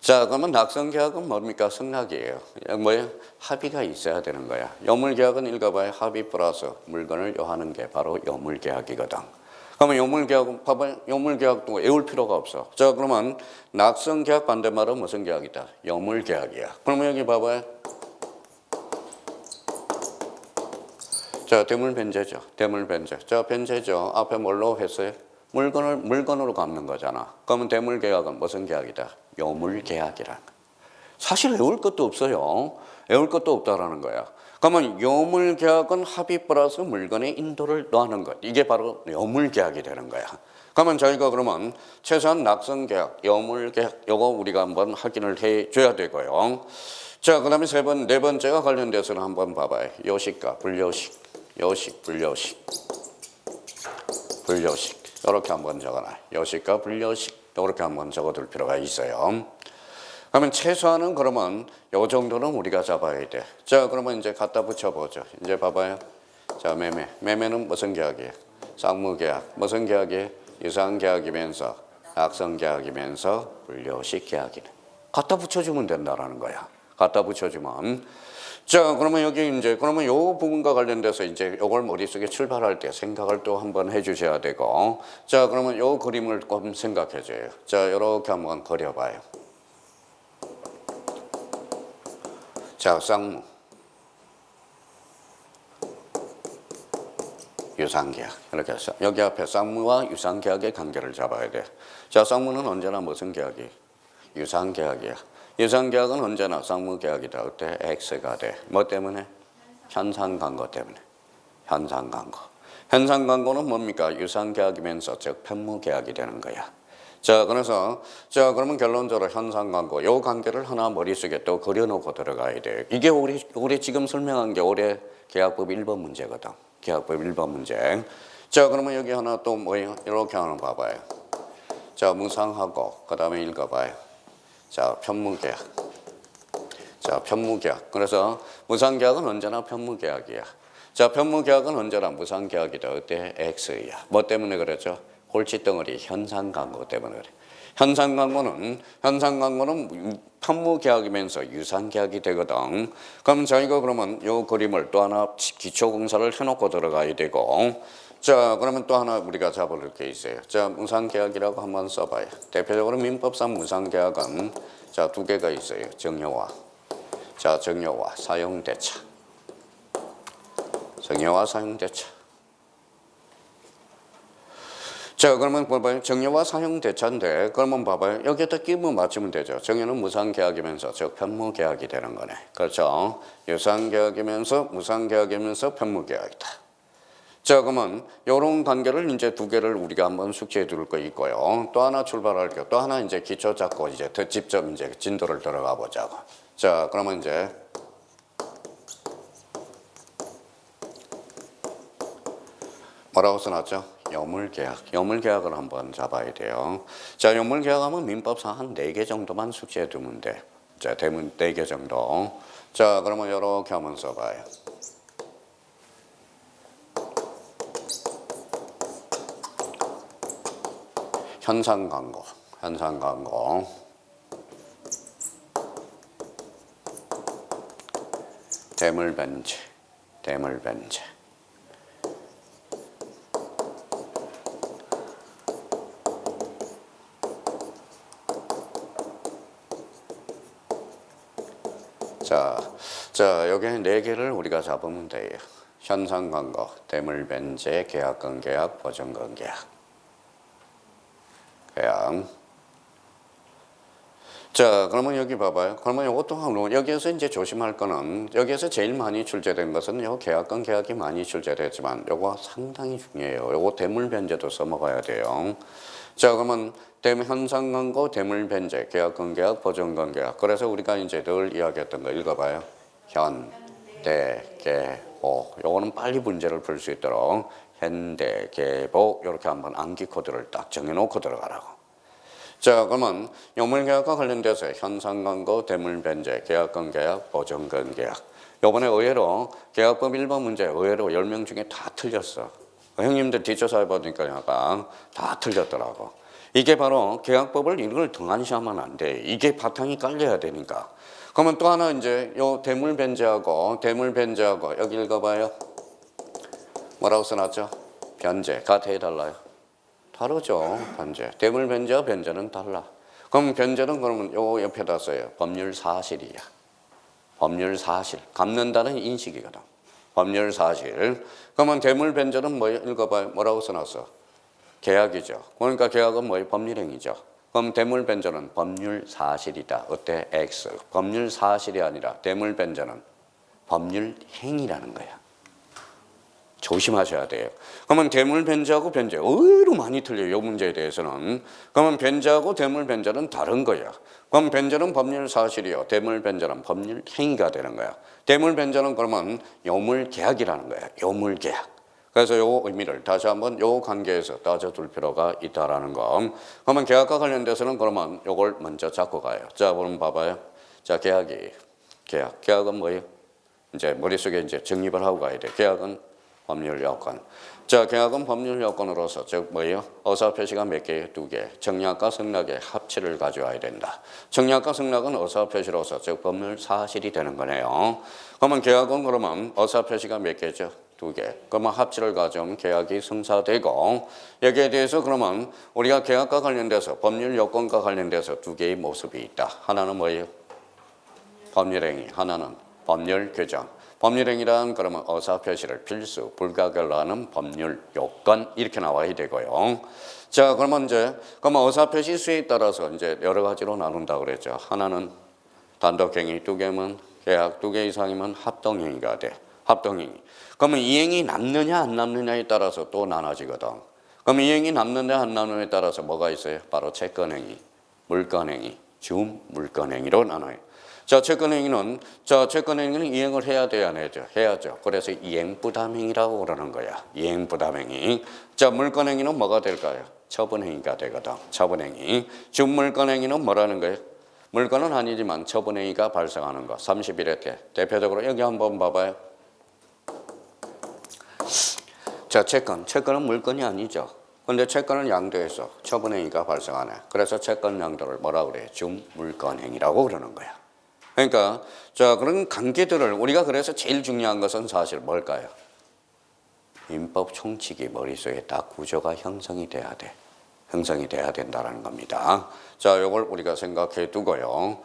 자, 그러면 낙성계약은 뭡니까? 승낙이에요. 뭐예요? 합의가 있어야 되는 거야. 요물계약은 읽어봐요. 합의 플러스 물건을 요하는 게 바로 요물계약이거든. 그러면 요물계약은 봐봐요. 요물계약도 외울 필요가 없어. 자, 그러면 낙성계약 반대말은 무슨 계약이다? 요물계약이야. 그러면 여기 봐봐요. 자, 대물변제죠. 대물변제. 자, 변제죠. 앞에 뭘로 했어요? 물건으로 갚는 거잖아. 그러면 대물계약은 무슨 계약이다? 요물계약이란. 사실 외울 것도 없어요. 외울 것도 없다라는 거야. 그러면 요물계약은 합의 플러스 물건의 인도를 노하는 것. 이게 바로 요물계약이 되는 거야. 그러면 저희가 그러면 최소한 낙성계약, 요물계약 요거 우리가 한번 확인을 해줘야 되고요. 자, 그 다음에 네 번째가 관련돼서는 한번 봐봐요. 요식과 불요식. 요식, 불요식. 불요식. 이렇게 한번 적어놔요. 요식과 불요식. 이렇게 한번 적어둘 필요가 있어요. 그러면 최소한은 그러면 요 정도는 우리가 잡아야 돼. 자, 그러면 이제 갖다 붙여보죠. 이제 봐봐요. 자, 매매. 매매는 무슨 계약이에요? 쌍무계약. 무슨 계약이에요? 유상계약이면서 낙성계약이면서 불요식 계약이네. 갖다 붙여주면 된다라는 거야. 갖다 붙여주면. 자, 그러면 여기 이제 그러면 요 부분과 관련돼서 이제 요걸 머릿속에 출발할 때 생각을 또 한번 해주셔야 되고. 자, 그러면 요 그림을 좀 생각해줘요. 자, 요렇게 한번 그려봐요. 자, 쌍무. 유상계약. 이렇게 해서 여기 앞에 쌍무와 유상계약의 관계를 잡아야 돼. 자, 쌍무는 언제나 무슨 계약이? 유상계약이야. 유상계약은 언제나 쌍무계약이다. 그때 X가 돼. 뭐 때문에? 현상광고 때문에. 현상광고. 현상광고는 뭡니까? 유상계약이면서 즉 편무계약이 되는 거야. 자, 그래서 자, 그러면 결론적으로 현상광고 요 관계를 하나 머릿속에 또 그려놓고 들어가야 돼. 이게 우리 지금 설명한 게 올해 계약법 1번 문제거든. 계약법 1번 문제. 자, 그러면 여기 하나 또 뭐예요? 이렇게 하나 봐봐요. 자, 무상하고 그 다음에 읽어봐요. 자, 편무계약. 자, 편무계약. 그래서 무상계약은 언제나 편무계약이야. 자, 편무계약은 언제나 무상계약이다. 그때 X야. 뭐 때문에 그랬죠? 골칫덩어리 현상광고 때문에 그래. 현상광고는 편무계약이면서 유상계약이 되거든. 그럼 저희가 그러면 요 그림을 또 하나 기초공사를 해놓고 들어가야 되고. 자, 그러면 또 하나 우리가 잡을 게 있어요. 자, 무상계약이라고 한번 써봐요. 대표적으로 민법상 무상계약은 자, 두 개가 있어요. 정여화. 자, 정여화, 사용대차. 정여화, 사용대차. 자, 그러면 봐봐요. 정여화 사용대차인데, 그러면 봐봐요. 여기에다 끼면 맞추면 되죠. 정여는 무상계약이면서 즉 편무계약이 되는 거네. 그렇죠? 유상계약이면서 무상계약이면서 편무계약이다. 자, 그러면 이런 관계를 이제 두 개를 우리가 한번 숙지해 둘 거 있고요. 또 하나 출발할게요. 또 하나 이제 기초 잡고 이제 더 직접 이제 진도를 들어가 보자고. 자, 그러면 이제 뭐라고 써놨죠? 요물계약. 요물계약을 한번 잡아야 돼요. 자, 요물계약하면 민법상 한 4개 정도만 숙지해 두면 돼. 자, 대문 4개 정도. 자, 그러면 이렇게 한번 써봐요. 현상 광고, 현상 광고. 대물 변제, 대물 변제. 자, 여기 4개를 우리가 잡으면 돼요. 현상 광고, 대물 변제, 계약권 계약, 보증권 계약. 계약. 자, 그러면 여기 봐봐요. 그러면 이것도 하면 여기에서 이제 조심할 거는 여기에서 제일 많이 출제된 것은 요 계약권 계약이 많이 출제됐지만 요거 상당히 중요해요. 요거 대물 변제도 써먹어야 돼요. 자, 그러면 현상 광고, 대물 변제, 계약권 계약, 보증권 계약. 그래서 우리가 이제 늘 이야기했던 거 읽어봐요. 현, 대, 계, 보. 요거는 빨리 문제를 풀 수 있도록 현대, 계, 보 이렇게 한번 암기 코드를 딱 정해놓고 들어가라고. 자, 그러면 요물계약과 관련돼서 현상 광고, 대물 변제, 계약권 계약, 보증권 계약. 요번에 의외로 계약법 1번 문제 의외로 10명 중에 다 틀렸어. 형님들 뒷조사 해보니까 약간 다 틀렸더라고. 이게 바로 계약법을 이걸 등한시하면 안 돼. 이게 바탕이 깔려야 되니까. 그러면 또 하나 이제 요 대물 변제하고 여기 읽어봐요. 뭐라고 써놨죠? 변제. 같아 달라요? 다르죠. 변제. 대물 변제와 변제는 달라. 그럼 변제는 그러면 요 옆에다 써요. 법률 사실이야. 법률 사실. 갚는다는 인식이거든. 법률 사실. 그러면 대물 변제는 뭐 읽어봐요. 뭐라고 써놨어? 계약이죠. 그러니까 계약은 뭐예요? 법률행위죠. 그럼 대물 변제는 법률 사실이다. 어때? X. 법률 사실이 아니라 대물 변제는 법률 행위라는 거야. 조심하셔야 돼요. 그러면 대물 변제하고 변제 의외로 많이 틀려요. 이 문제에 대해서는. 그러면 변제하고 대물 변제는 다른 거야. 그럼 변제는 법률 사실이요. 대물 변제는 법률 행위가 되는 거야. 대물 변제는 그러면 요물 계약이라는 거야. 요물 계약. 그래서 요 의미를 다시 한번 요 관계에서 따져둘 필요가 있다라는 거. 그러면 계약과 관련돼서는 그러면 요걸 먼저 잡고 가요. 자, 그럼 봐봐요. 자, 계약은 뭐예요? 이제 머릿속에 이제 정립을 하고 가야 돼. 계약은 법률 요건. 자, 계약은 법률 요건으로서 즉 뭐예요? 의사표시가 몇 개예요? 2개. 청약과 승낙의 합치를 가져와야 된다. 청약과 승낙은 의사표시로서 즉 법률 사실이 되는 거네요. 그러면 계약은 그러면 의사표시가 몇 개죠? 2개. 그러면 합치를 가져오면 계약이 성사되고 여기에 대해서 그러면 우리가 계약과 관련돼서 법률 요건과 관련돼서 2개의 모습이 있다. 하나는 뭐예요? 법률행위. 하나는 법률 규정. 법률행위란 그러면 의사표시를 필수, 불가결로 하는 법률 요건 이렇게 나와야 되고요. 자, 그러면 이제 그러면 의사표시 수에 따라서 이제 여러 가지로 나눈다 그랬죠. 하나는 단독행위, 2개면 계약, 2개 이상이면 합동행위가 돼. 합동행위. 그러면 이 행위 남느냐 안 남느냐에 따라서 또 나눠지거든. 그럼 이 행위 남느냐 안 남느냐에 따라서 뭐가 있어요? 바로 채권행위, 물권행위, 준물권행위로 나눠요. 자, 채권행위는 이행을 해야 돼야 안 해야죠? 해야죠. 그래서 이행부담행위라고 그러는 거야. 이행부담행위. 자, 물권행위는 뭐가 될까요? 처분행위가 되거든. 처분행위. 준물권행위는 뭐라는 거예요? 물권은 아니지만 처분행위가 발생하는 거. 31회 때. 대표적으로 여기 한번 봐봐요. 자, 채권은 물권이 아니죠. 근데 채권을 양도해서 처분행위가 발생하네. 그래서 채권 양도를 뭐라 그래요? 준물권행위라고 그러는 거야. 그러니까 자, 그런 관계들을 우리가 그래서 제일 중요한 것은 사실 뭘까요? 민법 총칙이 머릿속에 다 구조가 형성이 돼야 돼. 형성이 돼야 된다는 겁니다. 자, 이걸 우리가 생각해 두고요.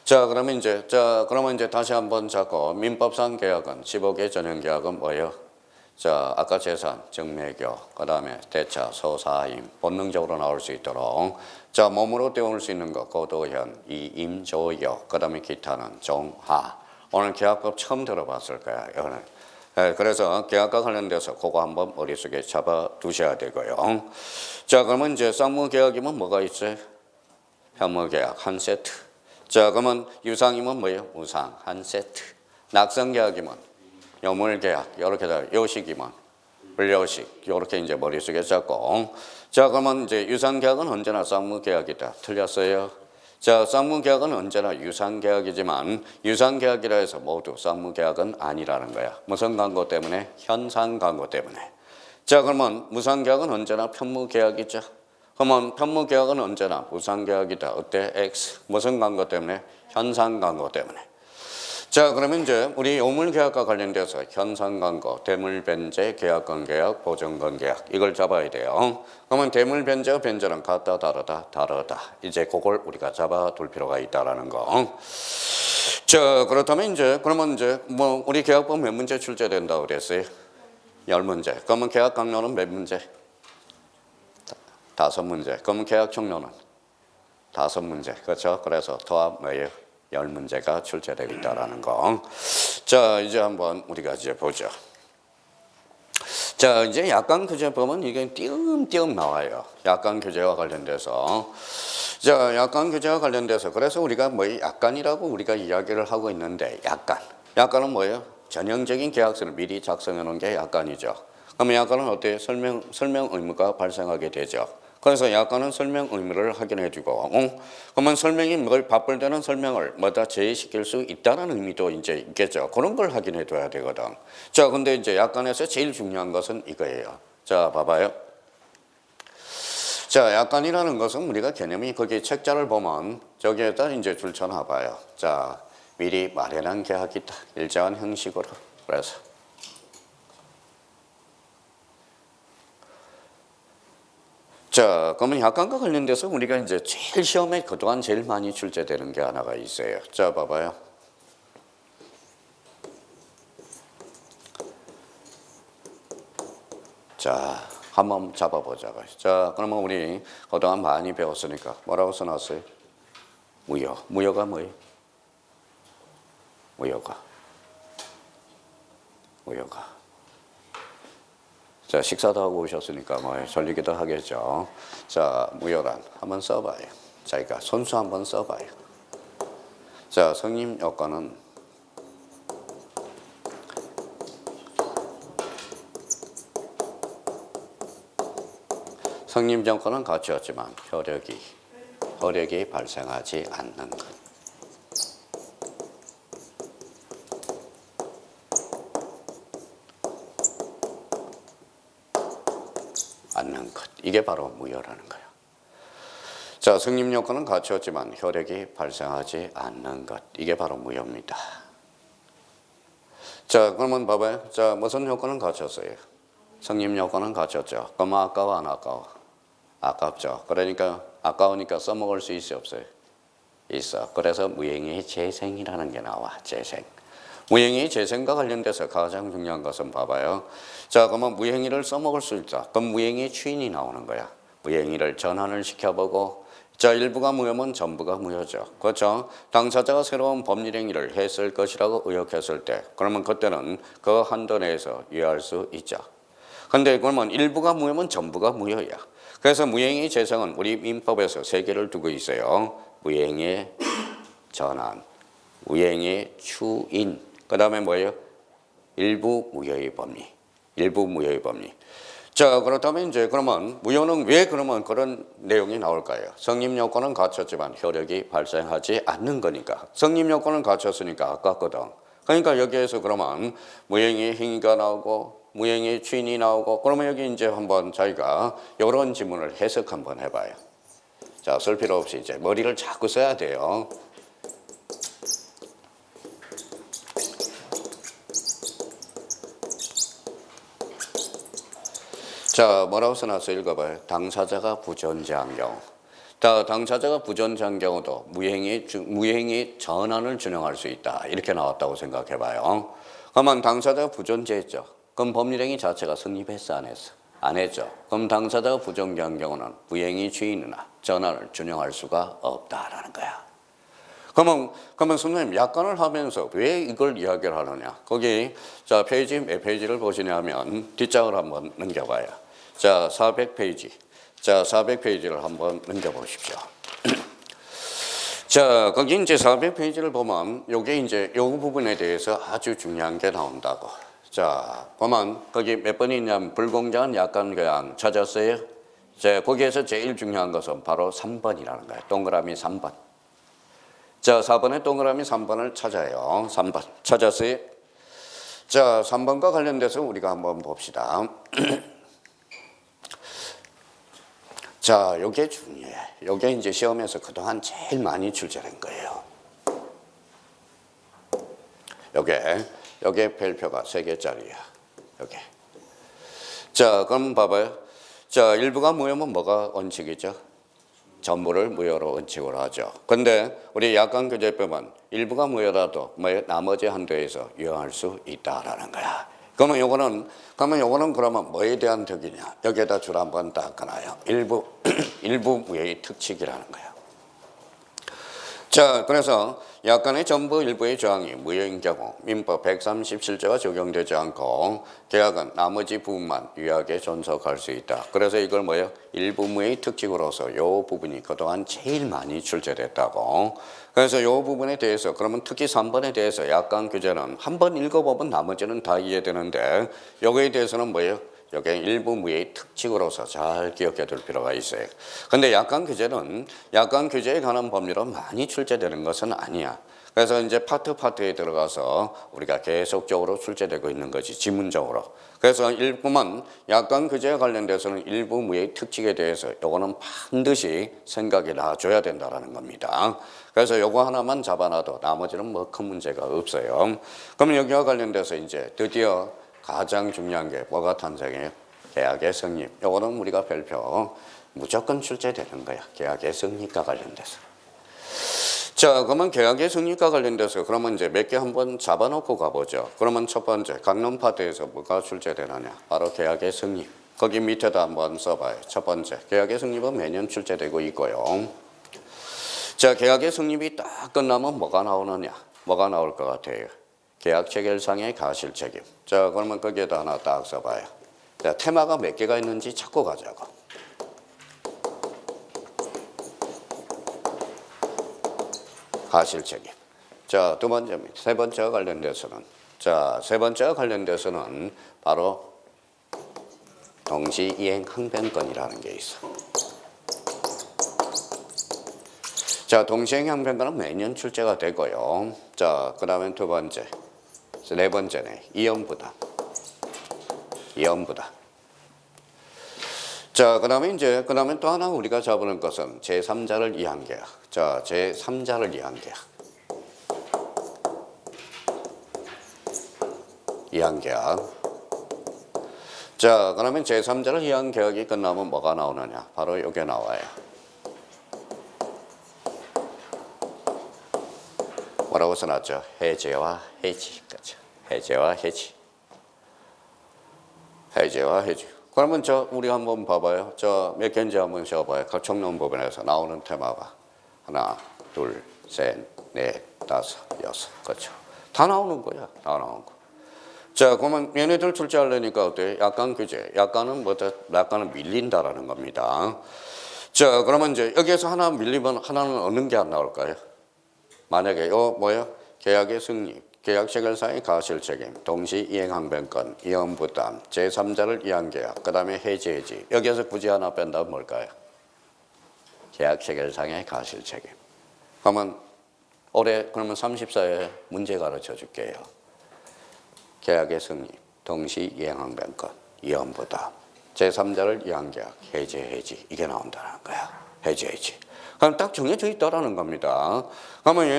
자, 그러면 이제 다시 한번 잡고 민법상 계약은 15개 전형 계약은 뭐예요? 자, 아까 재산, 정매교, 그 다음에 대차, 소사임, 본능적으로 나올 수 있도록 자, 몸으로 떼어올 수 있는 거, 고도현, 이임, 조요, 그 다음에 기타는 종하. 오늘 계약법 처음 들어봤을 거야, 이거는. 그래서 계약과 관련돼서 그거 한번 머릿속에 잡아 두셔야 되고요. 자, 그러면 이제 쌍무계약이면 뭐가 있어요? 현무계약 한 세트. 자, 그러면 유상이면 뭐예요? 우상 한 세트. 낙성계약이면 요물계약 이렇게 돼. 요식이면 불요식 이렇게 이제 머릿속에 잡고. 자, 그러면 이제 유상계약은 언제나 쌍무계약이다. 틀렸어요? 자, 쌍무계약은 언제나 유상계약이지만 유상계약이라 해서 모두 쌍무계약은 아니라는 거야. 무슨 광고 때문에? 현상 광고 때문에. 자, 그러면 무상계약은 언제나 편무계약이죠. 그러면 편무계약은 언제나 무상계약이다. 어때? X. 무슨 광고 때문에? 현상 광고 때문에. 자, 그러면 이제 우리 요물계약과 관련돼서 현상광고, 대물변제, 계약권계약, 보증권계약 이걸 잡아야 돼요. 그러면 대물변제와 변제는 같다, 다르다, 다르다. 이제 그걸 우리가 잡아둘 필요가 있다라는 거. 자, 그렇다면 이제 그러면 이제 뭐 우리 계약법 몇 문제 출제된다고 그랬어요? 10문제. 그러면 계약 강론은 몇 문제? 5문제. 그러면 계약 총론은 5문제. 그렇죠? 그래서 더합 뭐예요? 10문제가 출제되고 있다는 거. 자, 이제 한번 우리가 이제 보죠. 자, 이제 약관 규제 보면 이게 띄엄띄엄 나와요. 약관 규제와 관련돼서. 자, 약관 규제와 관련돼서 그래서 우리가 뭐 약관이라고 우리가 이야기를 하고 있는데 약관은 뭐예요? 전형적인 계약서를 미리 작성해 놓은 게 약관이죠. 그러면 약관은 어때요? 설명 의무가 발생하게 되죠. 그래서 약관은 설명 의무를 확인해주고, 그러면 설명이 뭘 바쁠 때는 설명을 뭐다 제시시킬 수 있다는 의미도 이제 있겠죠. 그런 걸 확인해둬야 되거든. 자, 근데 이제 약관에서 제일 중요한 것은 이거예요. 자, 봐봐요. 자, 약관이라는 것은 우리가 개념이 거기 책자를 보면 저기에다 이제 줄쳐놔봐요. 자, 미리 마련한 계약이다. 일정한 형식으로. 그래서. 자, 그러면 약관과 관련돼서 우리가 이제 제일 시험에 그동안 제일 많이 출제되는 게 하나가 있어요. 자, 봐봐요. 자, 한번 잡아보자고요. 자, 그러면 우리 그동안 많이 배웠으니까 뭐라고 써놨어요? 무효. 무효가 뭐예요? 무효가. 자, 식사도 하고 오셨으니까 뭐 졸리기도 하겠죠. 자, 무효란 한번 써봐요. 자기가 손수 한번 써봐요. 자, 성립 요건은 성립 요건은 갖추었지만 효력이 발생하지 않는 것. 않는 것. 이게 바로 무효라는 거예요. 자, 성립 요건은 갖추었지만 효력이 발생하지 않는 것. 이게 바로 무효입니다. 자, 그러면 봐봐요. 자, 무슨 요건은 갖췄어요? 성립 요건은 갖췄죠. 그럼 아까워 안 아까워? 아깝죠. 그러니까 아까우니까 써먹을 수 있어 없어요? 있어. 그래서 무행의 재생이라는 게 나와. 재생. 무행의 재생과 관련돼서 가장 중요한 것은 봐봐요. 자, 그러면 무행의를 써먹을 수 있다. 그럼 무행의 추인이 나오는 거야. 무행의를 전환을 시켜보고, 자, 일부가 무효면 전부가 무효죠. 그렇죠? 당사자가 새로운 법률행위를 했을 것이라고 의혹했을 때, 그러면 그때는 그 한도 내에서 유예할 수 있죠. 근데 그러면 일부가 무효면 전부가 무효야. 그래서 무행의 재생은 우리 민법에서 3개를 두고 있어요. 무행의 전환, 무행의 추인, 그 다음에 뭐예요? 일부 무효의 법리. 자, 그렇다면 이제 그러면 무효는 왜 그러면 그런 내용이 나올까요? 성립 요건은 갖췄지만 효력이 발생하지 않는 거니까. 성립 요건은 갖췄으니까 아깝거든. 그러니까 여기에서 그러면 무행의 행위가 나오고 무행의 추인이 나오고, 그러면 여기 이제 한번 자기가 이런 지문을 해석 한번 해봐요. 자, 쓸 필요 없이 이제 머리를 자꾸 써야 돼요. 자, 뭐라고 써놨어요? 읽어봐요. 당사자가 부존재한 경우. 자, 당사자가 부존재한 경우도 무행의 전환을 준용할 수 있다. 이렇게 나왔다고 생각해봐요. 그러면 당사자가 부존재했죠. 그럼 법률행위 자체가 성립했어, 안 했어? 안 했죠. 그럼 당사자가 부존재한 경우는 무행의 주인이나 전환을 준용할 수가 없다라는 거야. 그러면 선생님 약관을 하면서 왜 이걸 이야기를 하느냐? 거기 자 페이지 몇 페이지를 보시냐면 뒷장을 한번 넘겨봐요. 자 400페이지. 자 400페이지를 한번 넘겨보십시오. 자 거기 이제 400페이지를 보면 요게 이제 요 부분에 대해서 아주 중요한 게 나온다고. 자 보면 거기 몇 번이 있냐면 불공정한 약관 교양 찾았어요? 자 거기에서 제일 중요한 것은 바로 3번이라는 거예요. 동그라미 3번. 자, 4번의 동그라미 3번을 찾아요. 3번 찾았어요? 자, 3번과 관련돼서 우리가 한번 봅시다. 자, 요게 중요해. 요게 이제 시험에서 그동안 제일 많이 출제된 거예요. 요게 별표가 3개짜리야. 요게. 자, 그럼 봐봐요. 자, 일부가 무효면 뭐가 원칙이죠? 전부를 무효로 원칙으로 하죠. 근데 우리 약관교재법은 일부가 무효라도 나머지 한도에서 유효할 수 있다라는 거야. 그러면 요거는 그러면 뭐에 대한 득이냐? 여기에다 줄 한번 딱 그어놔요. 일부 무효의 특칙이라는 거야. 자, 그래서 약관의 전부 일부의 조항이 무효인 경우 민법 137조가 적용되지 않고 계약은 나머지 부분만 유효하게 존속할 수 있다. 그래서 이걸 뭐예요? 일부 무효의 특징으로서 이 부분이 그동안 제일 많이 출제됐다고. 그래서 이 부분에 대해서 그러면 특히 3번에 대해서 약관 규제는 한번 읽어보면 나머지는 다 이해되는데 여기에 대해서는 뭐예요? 여기 일부 무효의 특징으로서 잘 기억해 둘 필요가 있어요. 근데 약관 규제에 관한 법률로 많이 출제되는 것은 아니야. 그래서 이제 파트에 들어가서 우리가 계속적으로 출제되고 있는 거지, 지문적으로. 그래서 일부만 약관 규제에 관련돼서는 일부 무효의 특징에 대해서 요거는 반드시 생각이 나줘야 된다라는 겁니다. 그래서 요거 하나만 잡아놔도 나머지는 뭐 큰 문제가 없어요. 그럼 여기와 관련돼서 이제 드디어 가장 중요한 게 뭐가 탄생해요? 계약의 성립. 요거는 우리가 별표 무조건 출제되는 거야. 계약의 성립과 관련돼서. 자, 그러면 계약의 성립과 관련돼서 그러면 이제 몇 개 한번 잡아놓고 가보죠. 그러면 첫 번째 강론 파트에서 뭐가 출제되느냐? 바로 계약의 성립. 거기 밑에다 한번 써봐요. 첫 번째 계약의 성립은 매년 출제되고 있고요. 자, 계약의 성립이 딱 끝나면 뭐가 나오느냐? 뭐가 나올 것 같아요? 계약 체결상의 가실 책임. 자, 그러면 거기에다 하나 딱 써봐요. 자, 테마가 몇 개가 있는지 찾고 가자고. 가실 책임. 자, 두 번째입니다. 세 번째와 관련돼서는. 자, 세 번째와 관련돼서는 바로 동시이행 항변권이라는 게 있어. 자, 동시이행 항변권은 매년 출제가 되고요. 자, 그 다음에 두 번째. 네 번째네. 이연부담. 자, 그 다음에 또 하나 우리가 잡는 것은 제3자를 위한 계약. 자, 제3자를 위한 계약. 자, 그러면 제3자를 위한 계약이 끝나면 뭐가 나오느냐? 바로 이게 나와요. 뭐라고 써놨죠? 해제와 해지. 그렇죠? 해제와 해지. 그러면 우리 한번 봐봐요. 몇 개인지 한번 쉬어봐요. 청론 부분에서 나오는 테마가 하나, 둘, 셋, 넷, 다섯, 여섯. 그렇죠? 다 나오는 거야. 다 나온 거. 자, 그러면 얘네들 출제하려니까 어때요? 약관 규제. 약관은 밀린다라는 겁니다. 자, 그러면 이제 여기에서 하나 밀리면 하나는 어느 게 안 나올까요? 만약에 계약의 승리, 계약 체결상의 가실 책임, 동시 이행 항변권, 이연 부담, 제3자를 위한 계약, 그 다음에 해지. 여기에서 굳이 하나 뺀다면 뭘까요? 계약 체결상의 가실 책임. 그러면 그러면 34에 문제 가르쳐 줄게요. 계약의 승리, 동시 이행 항변권, 이연 부담, 제3자를 위한 계약, 해지. 이게 나온다는 거야. 해지. 그럼 딱 정해져 있다라는 겁니다. 그러면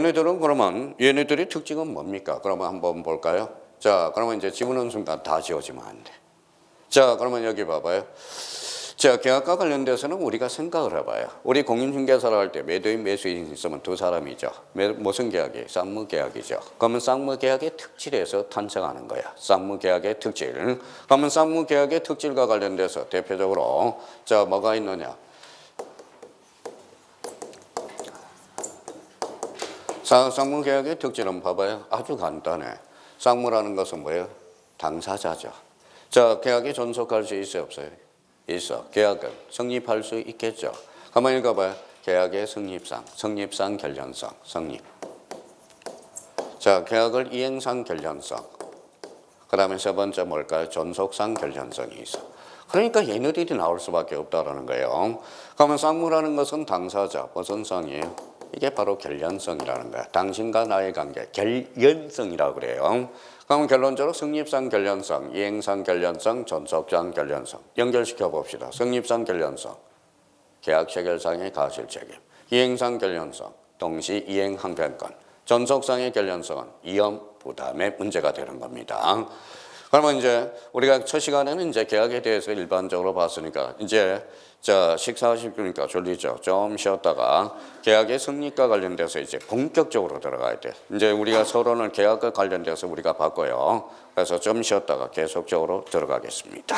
얘네들의 특징은 뭡니까? 그러면 한번 볼까요? 자, 그러면 이제 지우는 순간 다 지워지면 안 돼. 자, 그러면 여기 봐봐요. 자, 계약과 관련돼서는 우리가 생각을 해봐요. 우리 공인중개사를 할 때 매도인, 매수인 있으면 두 사람이죠. 무슨 계약이? 쌍무계약이죠. 그러면 쌍무계약의 특질에서 탄생하는 거야. 쌍무계약의 특질. 그러면 쌍무계약의 특질과 관련돼서 대표적으로 자, 뭐가 있느냐? 쌍무계약의 특징은 봐봐요. 아주 간단해. 쌍무라는 것은 뭐예요? 당사자죠. 자, 계약이 존속할 수 있어요? 없어요? 있어. 계약은 성립할 수 있겠죠. 한번 읽어봐요. 계약의 성립상 결련성, 성립. 자, 계약을 이행상 결련성. 그 다음에 세 번째 뭘까요? 존속상 결련성이 있어. 그러니까 얘네들이 나올 수밖에 없다라는 거예요. 그러면 쌍무라는 것은 당사자, 무슨 상이에요? 이게 바로 결연성이라는 거야. 당신과 나의 관계, 결연성이라고 그래요. 그럼 결론적으로 성립상 결연성, 이행상 결연성, 존속상 결연성 연결시켜 봅시다. 성립상 결연성, 계약 체결상의 가실 책임. 이행상 결연성, 동시 이행 항변권. 존속상의 결연성은 위험 부담의 문제가 되는 겁니다. 그러면 이제 우리가 첫 시간에는 이제 계약에 대해서 일반적으로 봤으니까 이제 식사하시니까 졸리죠. 좀 쉬었다가 계약의 성립과 관련돼서 이제 본격적으로 들어가야 돼. 이제 우리가 서론을 계약과 관련돼서 우리가 봤고요. 그래서 좀 쉬었다가 계속적으로 들어가겠습니다.